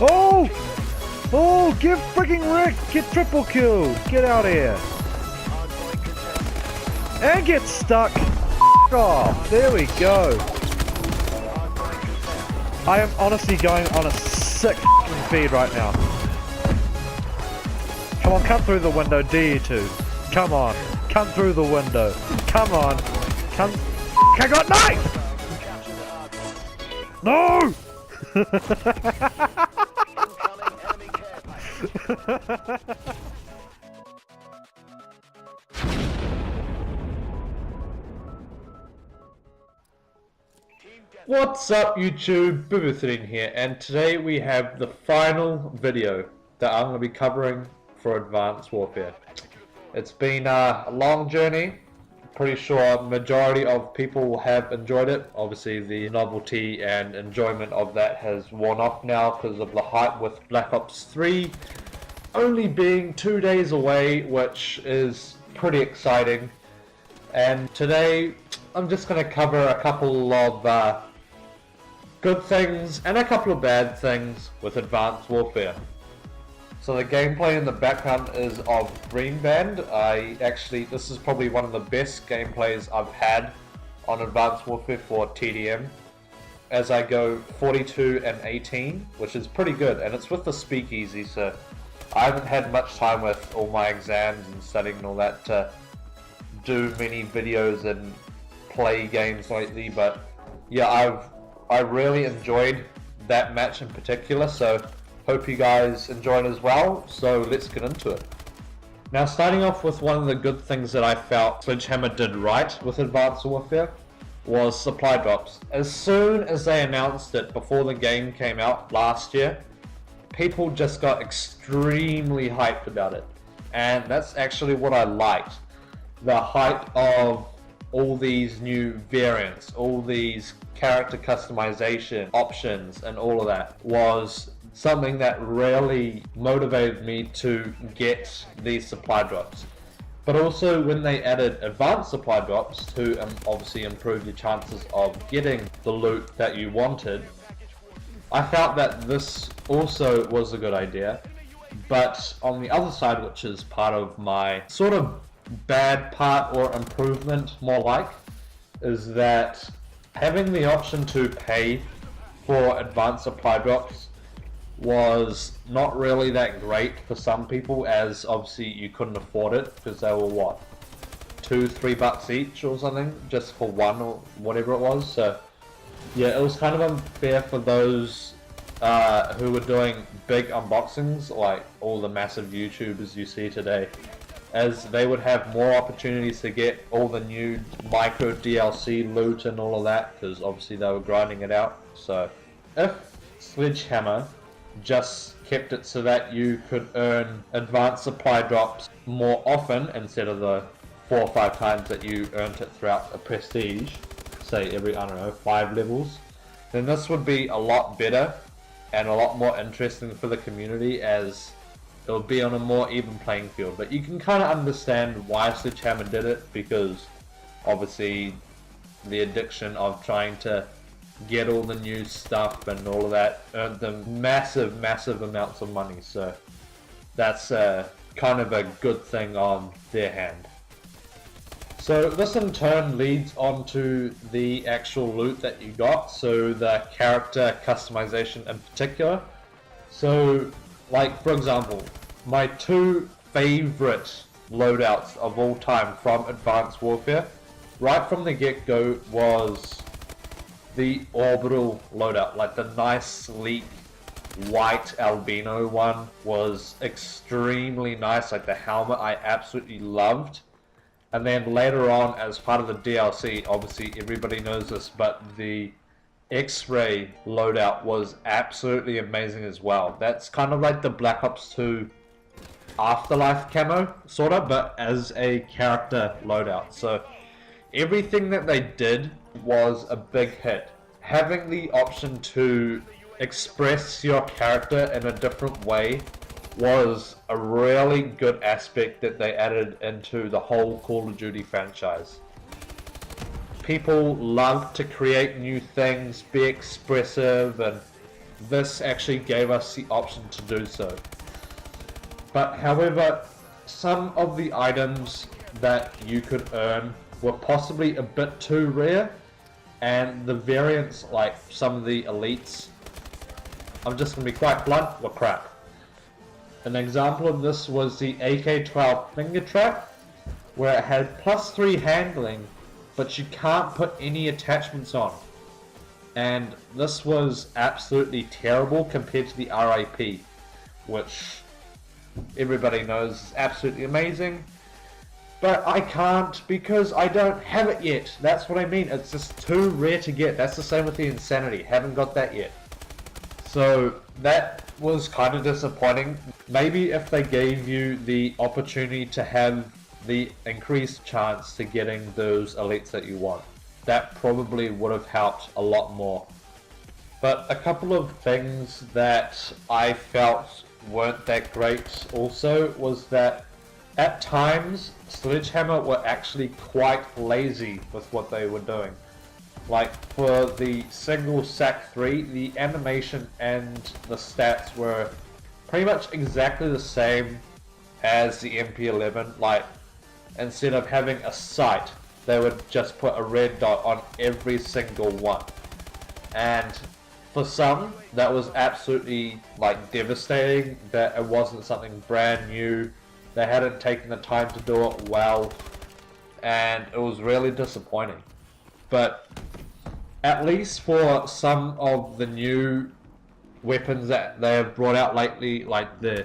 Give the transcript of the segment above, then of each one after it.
Oh! Oh, get freaking wrecked! Get triple killed! Get out of here! And get stuck! F off! There we go! I am honestly going on a sick f***ing feed right now. Come on, come through the window, D2. Come on, come through the window. Come on, come. I got knife! No! What's up YouTube, Booboo13 here, and today we have the final video that I'm going to be covering for Advanced Warfare. It's been a long journey. Pretty sure majority of people have enjoyed it. Obviously the novelty and enjoyment of that has worn off now because of the hype with Black Ops 3 only being 2 days away, which is pretty exciting. And today I'm just going to cover a couple of good things and a couple of bad things with Advanced Warfare. So the gameplay in the background is of Green Band. This is probably one of the best gameplays I've had on Advanced Warfare for TDM, as I go 42 and 18, which is pretty good, and it's with the speakeasy, so I haven't had much time with all my exams and studying and all that to do many videos and play games lately, but yeah, I really enjoyed that match in particular, so hope you guys enjoyed as well. So let's get into it. Now, starting off with one of the good things that I felt Sledgehammer did right with Advanced Warfare was supply drops. As soon as they announced it before the game came out last year, people just got extremely hyped about it, and that's actually what I liked. The hype of all these new variants, all these character customization options and all of that was something that really motivated me to get these supply drops. But also when they added advanced supply drops to obviously improve your chances of getting the loot that you wanted, I felt that this also was a good idea. But on the other side, which is part of my sort of bad part or improvement more like, is that having the option to pay for advanced supply drops was not really that great for some people, as obviously you couldn't afford it because they were what, $2-3 each or something just for one or whatever it was. So yeah, it was kind of unfair for those who were doing big unboxings, like all the massive YouTubers you see today, as they would have more opportunities to get all the new micro DLC loot and all of that, because obviously they were grinding it out. So if Sledgehammer just kept it so that you could earn advanced supply drops more often instead of the 4 or 5 times that you earned it throughout a prestige, say every, I don't know, 5 levels, then this would be a lot better and a lot more interesting for the community, as it'll be on a more even playing field. But you can kind of understand why Sledgehammer did it, because obviously the addiction of trying to get all the new stuff and all of that earned them massive amounts of money. So that's kind of a good thing on their hand. So this in turn leads on to the actual loot that you got, so the character customization in particular. So like, for example, my 2 favorite loadouts of all time from Advanced Warfare, right from the get-go, was the orbital loadout. Like the nice sleek white albino one was extremely nice. Like the helmet I absolutely loved. And then later on, as part of the DLC, obviously everybody knows this, but the X-ray loadout was absolutely amazing as well. That's kind of like the Black Ops 2 Afterlife camo, sort of, but as a character loadout. So everything that they did was a big hit. Having the option to express your character in a different way was a really good aspect that they added into the whole Call of Duty franchise. People love to create new things, be expressive, and this actually gave us the option to do so. But however, some of the items that you could earn were possibly a bit too rare, and the variants, like some of the elites, I'm just going to be quite blunt, were crap. An example of this was the AK-12 finger trap, where it had +3 handling, but you can't put any attachments on. And this was absolutely terrible compared to the RIP, which everybody knows is absolutely amazing. But I can't because I don't have it yet. That's what I mean. It's just too rare to get. That's the same with the Insanity. Haven't got that yet. So that was kind of disappointing. Maybe if they gave you the opportunity to have the increased chance to getting those elites that you want, that probably would have helped a lot more. But a couple of things that I felt weren't that great also was that at times Sledgehammer were actually quite lazy with what they were doing. Like for the single sack 3, the animation and the stats were pretty much exactly the same as the MP11. Like instead of having a sight, they would just put a red dot on every single one. And for some, that was absolutely like devastating, that it wasn't something brand new. They hadn't taken the time to do it well, and it was really disappointing. But at least for some of the new weapons that they have brought out lately, like the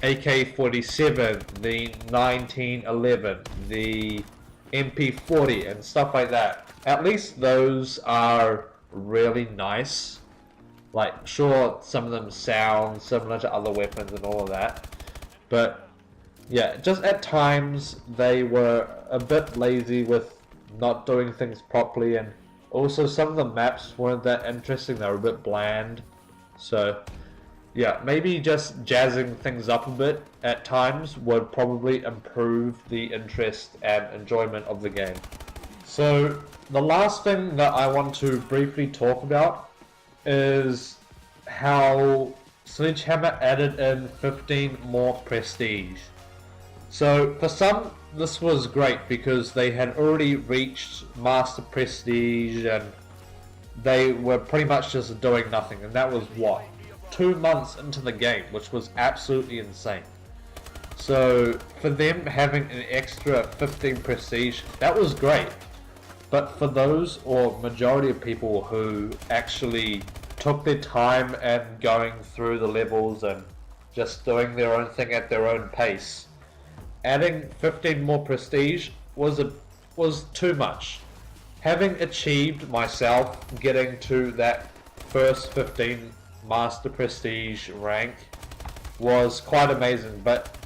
AK-47, the 1911, the MP40 and stuff like that, at least those are really nice. Like, sure, some of them sound similar to other weapons and all of that, but yeah, just at times they were a bit lazy with not doing things properly, and also some of the maps weren't that interesting. They were a bit bland. So yeah, maybe just jazzing things up a bit at times would probably improve the interest and enjoyment of the game. So the last thing that I want to briefly talk about is how Sledgehammer added in 15 more prestige. So for some, this was great because they had already reached Master Prestige and they were pretty much just doing nothing, and that was what? 2 months into the game, which was absolutely insane. So for them having an extra 15 prestige, that was great. But for those, or majority of people who actually took their time and going through the levels and just doing their own thing at their own pace, adding 15 more prestige was too much. Having achieved myself getting to that first 15 Master Prestige rank was quite amazing, but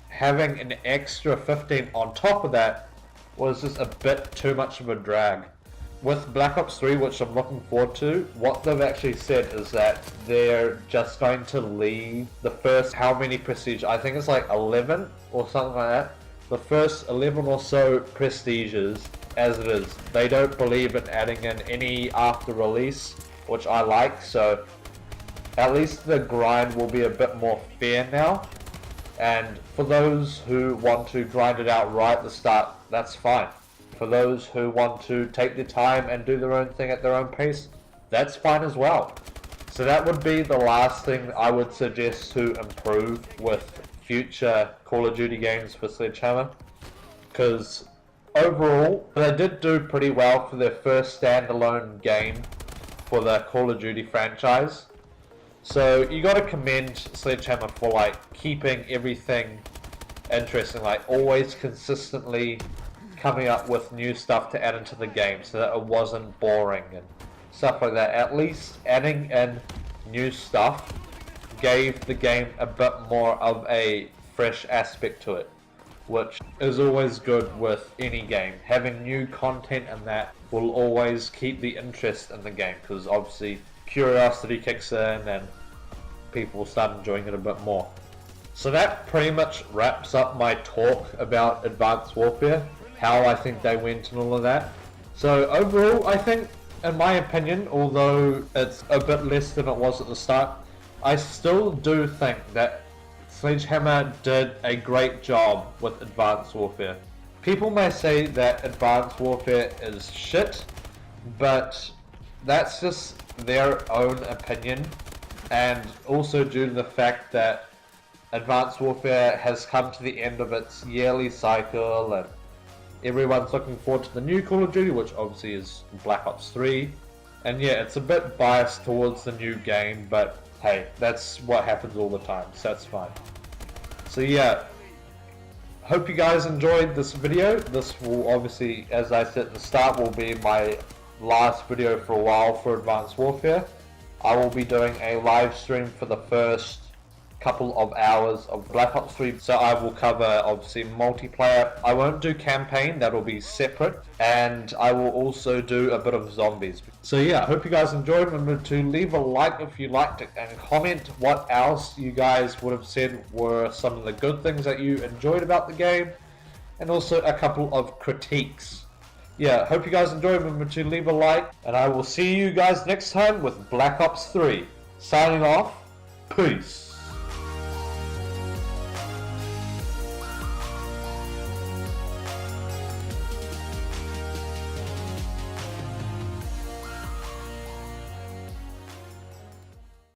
having an extra 15 on top of that was just a bit too much of a drag. With Black Ops 3, which I'm looking forward to, what they've actually said is that they're just going to leave the first, how many prestige, I think it's like 11 or something like that, the first 11 or so prestiges as it is. They don't believe in adding in any after release, which I like, so at least the grind will be a bit more fair now. And for those who want to grind it out right at the start, that's fine. For those who want to take their time and do their own thing at their own pace, that's fine as well. So that would be the last thing I would suggest to improve with future Call of Duty games for Sledgehammer. Because overall, they did do pretty well for their first standalone game for the Call of Duty franchise. So you gotta commend Sledgehammer for like keeping everything interesting, like always consistently coming up with new stuff to add into the game so that it wasn't boring and stuff like that. At least adding in new stuff gave the game a bit more of a fresh aspect to it, which is always good with any game. Having new content and that will always keep the interest in the game, because obviously curiosity kicks in and people will start enjoying it a bit more. So that pretty much wraps up my talk about Advanced Warfare, how I think they went and all of that. So overall, I think in my opinion, although it's a bit less than it was at the start, I still do think that Sledgehammer did a great job with Advanced Warfare. People may say that Advanced Warfare is shit, but that's just their own opinion, and also due to the fact that Advanced Warfare has come to the end of its yearly cycle and everyone's looking forward to the new Call of Duty, which obviously is Black Ops 3. And yeah, it's a bit biased towards the new game, but hey, that's what happens all the time, so that's fine. So yeah, hope you guys enjoyed this video. This will obviously, as I said at the start, will be my last video for a while for Advanced Warfare. I will be doing a live stream for the first couple of hours of Black Ops 3, so I will cover obviously multiplayer. I won't do campaign, that will be separate, and I will also do a bit of zombies. So yeah, I hope you guys enjoyed. Remember to leave a like if you liked it, and comment what else you guys would have said were some of the good things that you enjoyed about the game, and also a couple of critiques. Yeah, hope you guys enjoyed. Remember to leave a like, and I will see you guys next time with Black Ops 3. Signing off, peace.